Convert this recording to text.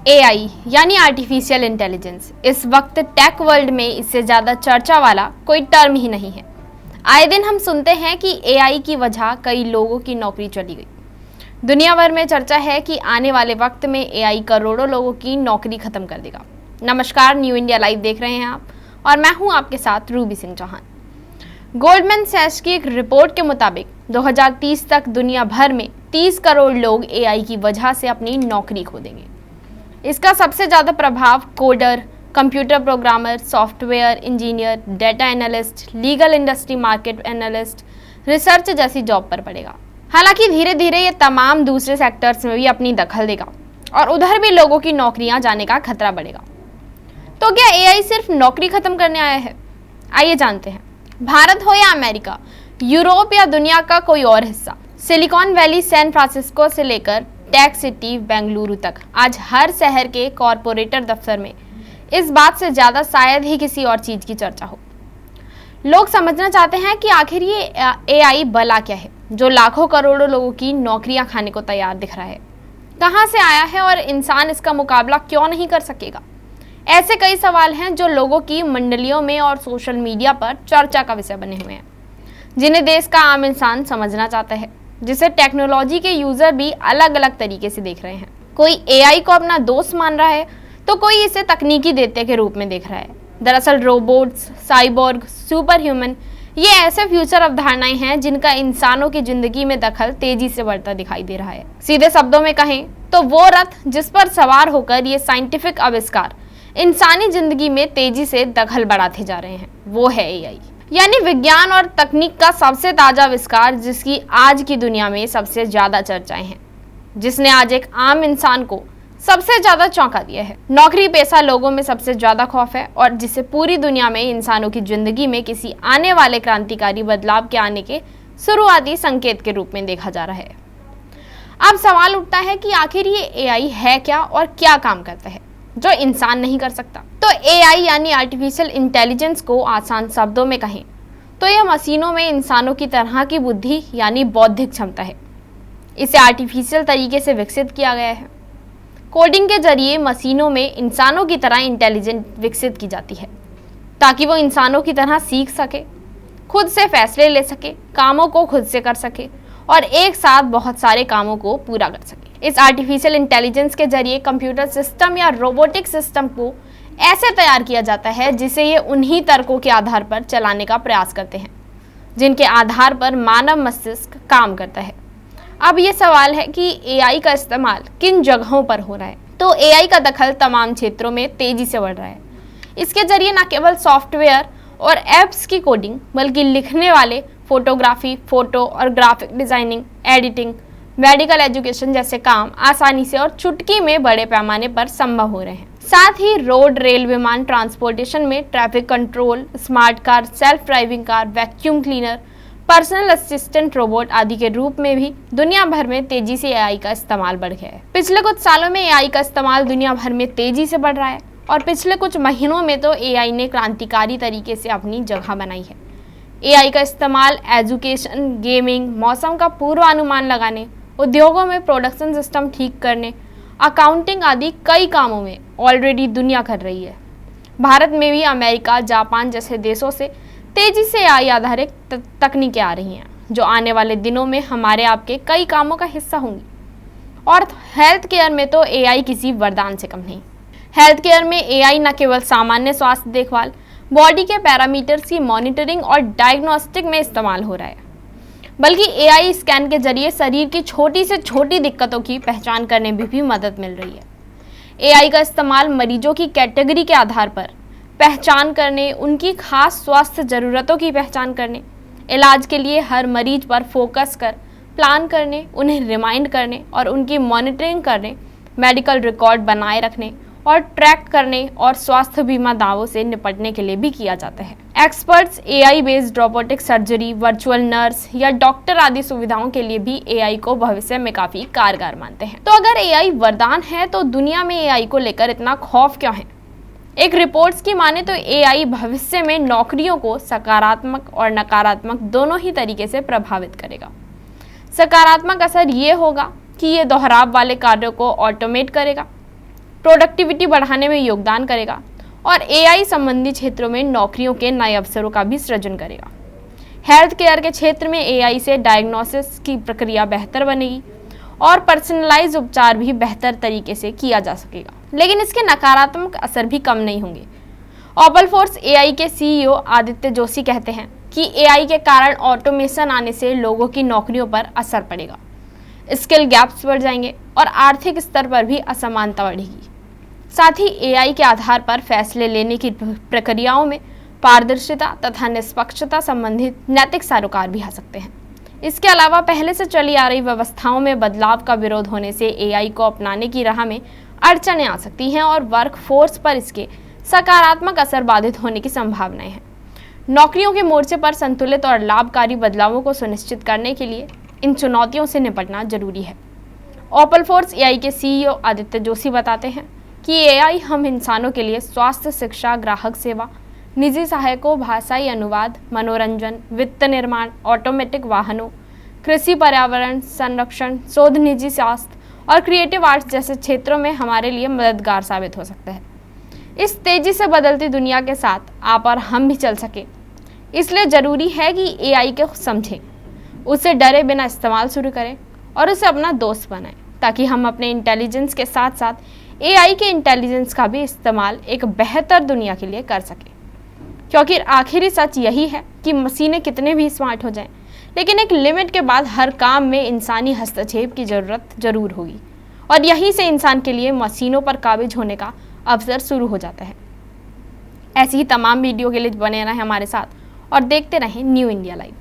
AI यानी artificial intelligence इस वक्त टेक वर्ल्ड में इससे ज़्यादा चर्चा वाला कोई टर्म ही नहीं है। आए दिन हम सुनते हैं कि एआई की वजह कई लोगों की नौकरी चली गई। दुनिया भर में चर्चा है कि आने वाले वक्त में एआई करोड़ों लोगों की नौकरी खत्म कर देगा। नमस्कार, न्यू इंडिया लाइव देख रहे हैं आप और मैं हूं आपके साथ रूबी सिंह चौहान। गोल्डमैन सैक्स की एक रिपोर्ट के मुताबिक 2030 तक दुनिया भर में 30 करोड़ लोग एआई की वजह से अपनी नौकरी खो देंगे। इसका सबसे ज़्यादा प्रभाव coder, computer programmer, software engineer, data analyst, legal industry market analyst, research जैसी जॉब पर पड़ेगा। हालांकि धीरे धीरे ये तमाम दूसरे सेक्टर्स में भी अपनी दखल देगा और उधर भी लोगों की नौकरियां जाने का खतरा बढ़ेगा। तो क्या एआई सिर्फ नौकरी खत्म करने आया है? आइए जानते हैं। भारत हो या अमेरिका, यूरोप या दुनिया का कोई और हिस्सा, सिलिकॉन वैली, सैन फ्रांसिस्को से लेकर टेक सिटी बेंगलुरु तक, आज हर शहर के कॉरपोरेटर दफ्तर में इस बात से ज़्यादा शायद ही किसी और चीज़ की चर्चा हो। लोग समझना चाहते हैं कि आखिर ये एआई भला क्या है जो लाखों करोड़ों लोगों की नौकरियां खाने को तैयार दिख रहा है। कहां से आया है और इंसान इसका मुकाबला क्यों नहीं कर सकेगा? ऐसे कई सवाल हैं जो लोगों की मंडलियों में और सोशल मीडिया पर चर्चा का विषय बने हुए हैं, जिन्हें देश का आम इंसान समझना चाहता है, जिसे टेक्नोलॉजी के यूजर भी अलग अलग तरीके से देख रहे हैं। कोई एआई को अपना दोस्त मान रहा है तो कोई इसे तकनीकी दैत्य के रूप में देख रहा है। दरअसल रोबोट्स, साइबोर्ग, सुपर ह्यूमन, ये ऐसे फ्यूचर अवधारणाएं हैं जिनका इंसानों की जिंदगी में दखल तेजी से बढ़ता दिखाई दे रहा है। सीधे शब्दों में कहें तो वो रथ जिस पर सवार होकर ये साइंटिफिक आविष्कार इंसानी जिंदगी में तेजी से दखल बढ़ाते जा रहे हैं, वो है एआई, यानी विज्ञान और तकनीक का सबसे ताजा आविष्कार, जिसकी आज की दुनिया में सबसे ज्यादा चर्चाएं हैं, जिसने आज एक आम इंसान को सबसे ज्यादा चौंका दिया है। नौकरी पेशा लोगों में सबसे ज्यादा खौफ है और जिसे पूरी दुनिया में इंसानों की जिंदगी में किसी आने वाले क्रांतिकारी बदलाव के आने के शुरुआती संकेत के रूप में देखा जा रहा है। अब सवाल उठता है कि आखिर ये एआई है क्या और क्या काम करता है जो इंसान नहीं कर सकता। तो एआई यानी आर्टिफिशियल इंटेलिजेंस को आसान शब्दों में कहें तो यह मशीनों में इंसानों की तरह की बुद्धि यानी बौद्धिक क्षमता है। इसे आर्टिफिशियल तरीके से विकसित किया गया है। कोडिंग के जरिए मशीनों में इंसानों की तरह इंटेलिजेंट विकसित की जाती है ताकि वो इंसानों की तरह सीख सके, खुद से फैसले ले सके, कामों को खुद से कर सके और एक साथ बहुत सारे कामों को पूरा कर सके। इस आर्टिफिशियल इंटेलिजेंस के जरिए कंप्यूटर सिस्टम या रोबोटिक सिस्टम को ऐसे तैयार किया जाता है जिसे ये उन्हीं तर्कों के आधार पर चलाने का प्रयास करते हैं जिनके आधार पर मानव मस्तिष्क काम करता है। अब ये सवाल है कि एआई का इस्तेमाल किन जगहों पर हो रहा है। तो एआई का दखल तमाम क्षेत्रों में तेजी से बढ़ रहा है। इसके जरिए न केवल सॉफ्टवेयर और एप्स की कोडिंग बल्कि लिखने वाले, फोटोग्राफी, फोटो और graphic designing, editing, medical education जैसे काम आसानी से और चुटकी में बड़े पैमाने पर संभव हो रहे हैं। साथ ही रोड, रेल, विमान ट्रांसपोर्टेशन में traffic control, smart car, self driving car, vacuum cleaner, personal assistant robot आदि के रूप में भी दुनिया भर में तेजी से एआई का इस्तेमाल बढ़ गया है। पिछले कुछ सालों में एआई का इस्तेमाल दुनिया भर में तेजी से बढ़ रहा है और पिछले कुछ महीनों में तो एआई ने क्रांतिकारी तरीके से अपनी जगह बनाई है। एआई का इस्तेमाल एजुकेशन, गेमिंग, मौसम का पूर्वानुमान लगाने, उद्योगों में प्रोडक्शन सिस्टम ठीक करने, अकाउंटिंग आदि कई कामों में ऑलरेडी दुनिया कर रही है। भारत में भी अमेरिका, जापान जैसे देशों से तेजी से एआई आधारित तकनीकें आ रही हैं जो आने वाले दिनों में हमारे आपके कई कामों का हिस्सा होंगी। और हेल्थ केयर में तो एआई किसी वरदान से कम नहीं। हेल्थ केयर में एआई न केवल सामान्य स्वास्थ्य देखभाल, बॉडी के पैरामीटर्स की मॉनिटरिंग और डायग्नोस्टिक में इस्तेमाल हो रहा है, बल्कि एआई स्कैन के जरिए शरीर की छोटी से छोटी दिक्कतों की पहचान करने में भी मदद मिल रही है। एआई का इस्तेमाल मरीजों की कैटेगरी के आधार पर पहचान करने, उनकी खास स्वास्थ्य ज़रूरतों की पहचान करने, इलाज के लिए हर मरीज पर फोकस कर प्लान करने, उन्हें रिमाइंड करने और उनकी मॉनिटरिंग करने, मेडिकल रिकॉर्ड बनाए रखने और ट्रैक करने और स्वास्थ्य बीमा दावों से निपटने के लिए भी किया जाता है। Experts AI based robotic surgery, virtual nurse या डॉक्टर आदि सुविधाओं के लिए भी एआई को भविष्य में काफ़ी कारगर मानते हैं। तो अगर एआई वरदान है तो दुनिया में एआई को लेकर इतना खौफ क्यों है? एक रिपोर्ट्स की माने तो एआई भविष्य में नौकरियों को सकारात्मक और नकारात्मक दोनों ही तरीके से प्रभावित करेगा। सकारात्मक असर ये होगा कि ये दोहराव वाले कार्यों को ऑटोमेट करेगा, प्रोडक्टिविटी बढ़ाने में योगदान करेगा और एआई संबंधी क्षेत्रों में नौकरियों के नए अवसरों का भी सृजन करेगा। हेल्थ केयर के क्षेत्र में एआई से डायग्नोसिस की प्रक्रिया बेहतर बनेगी और पर्सनलाइज उपचार भी बेहतर तरीके से किया जा सकेगा। लेकिन इसके नकारात्मक असर भी कम नहीं होंगे। ओपल फोर्स एआई के सीईओ आदित्य जोशी कहते हैं कि एआई के कारण ऑटोमेशन आने से लोगों की नौकरियों पर असर पड़ेगा, स्किल गैप्स बढ़ जाएंगे और आर्थिक स्तर पर भी असमानता बढ़ेगी। साथ ही एआई के आधार पर फैसले लेने की प्रक्रियाओं में पारदर्शिता तथा निष्पक्षता संबंधित नैतिक सरोकार भी आ सकते हैं। इसके अलावा पहले से चली आ रही व्यवस्थाओं में बदलाव का विरोध होने से एआई को अपनाने की राह में अड़चनें आ सकती हैं और वर्क फोर्स पर इसके सकारात्मक असर बाधित होने की संभावनाएं हैं। नौकरियों के मोर्चे पर संतुलित और लाभकारी बदलावों को सुनिश्चित करने के लिए इन चुनौतियों से निपटना जरूरी है। ओपल फोर्स एआई के सीईओ आदित्य जोशी बताते हैं कि एआई हम इंसानों के लिए स्वास्थ्य, शिक्षा, ग्राहक सेवा, निजी सहायकों, भाषाई अनुवाद, मनोरंजन, वित्त निर्माण, ऑटोमेटिक वाहनों, कृषि, पर्यावरण संरक्षण, शोध, निजी स्वास्थ्य और क्रिएटिव आर्ट्स जैसे क्षेत्रों में हमारे लिए मददगार साबित हो सकता है। इस तेजी से बदलती दुनिया के साथ आप और हम भी चल सके, इसलिए ज़रूरी है कि एआई को समझें, उसे डरे बिना इस्तेमाल शुरू करें और उसे अपना दोस्त बनाएं, ताकि हम अपने इंटेलिजेंस के साथ साथ एआई के इंटेलिजेंस का भी इस्तेमाल एक बेहतर दुनिया के लिए कर सकें। क्योंकि आखिरी सच यही है कि मशीनें कितने भी स्मार्ट हो जाएं, लेकिन एक लिमिट के बाद हर काम में इंसानी हस्तक्षेप की ज़रूरत जरूर होगी और यहीं से इंसान के लिए मशीनों पर काबिज होने का अवसर शुरू हो जाता है। ऐसी ही तमाम वीडियो के लिए बने रहें हमारे साथ और देखते रहें न्यू इंडिया लाइव।